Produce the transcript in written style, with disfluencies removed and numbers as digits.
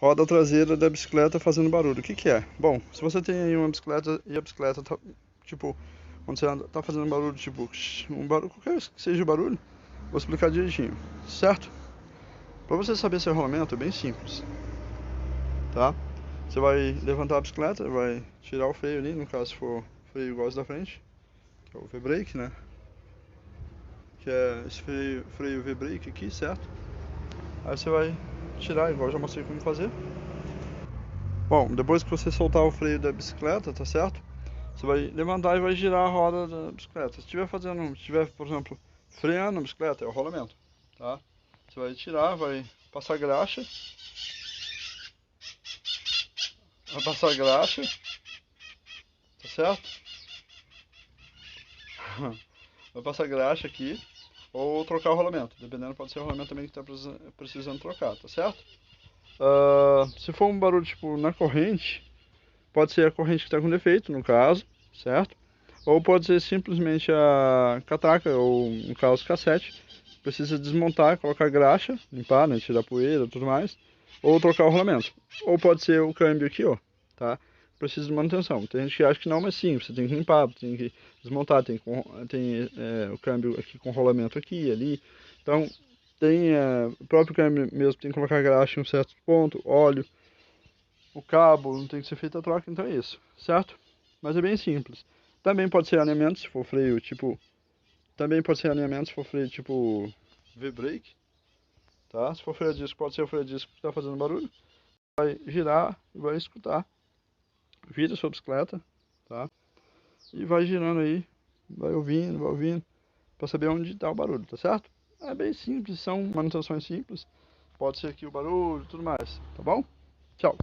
roda traseira da bicicleta fazendo barulho. O que que é? Bom, se você tem aí uma bicicleta e a bicicleta tá, tipo, quando você anda, tá fazendo barulho, tipo, um barulho, qualquer que seja o barulho, vou explicar direitinho, certo? Para você saber seu rolamento é bem simples, tá? Você vai levantar a bicicleta, vai tirar o freio ali, no caso se for freio igual esse da frente, que é o V-brake, né? Que é esse freio V-brake aqui, certo? Aí você vai tirar, igual eu já mostrei como fazer. Bom, depois que você soltar o freio da bicicleta, tá certo? Você vai levantar e vai girar a roda da bicicleta. Se estiver, por exemplo, freando a bicicleta, é o rolamento, tá? Você vai tirar, vai passar graxa, tá certo? Vai passar graxa aqui, ou trocar o rolamento, dependendo, pode ser o rolamento também que está precisando trocar, tá certo? Se for um barulho tipo na corrente, pode ser a corrente que está com defeito, no caso, certo? Ou pode ser simplesmente a catraca, ou no caso cassete. Precisa desmontar, colocar graxa, limpar, né, tirar poeira e tudo mais. Ou trocar o rolamento. Ou pode ser o câmbio aqui, ó, tá? Precisa de manutenção. Tem gente que acha que não, mas sim, você tem que limpar, tem que desmontar, tem o câmbio aqui com rolamento aqui e ali. Então, o próprio câmbio mesmo tem que colocar graxa em um certo ponto, óleo, o cabo, não tem que ser feita a troca, então é isso, certo? Mas é bem simples. Também pode ser alinhamento, se for freio tipo... Também pode ser alinhamento, se for freio tipo V-brake, tá? Se for freio a disco, pode ser o freio a disco que está fazendo barulho. Vai girar e vai escutar. Vira sua bicicleta, tá? E vai girando aí, vai ouvindo, para saber onde está o barulho, tá certo? É bem simples, são manutenções simples. Pode ser aqui o barulho e tudo mais, tá bom? Tchau!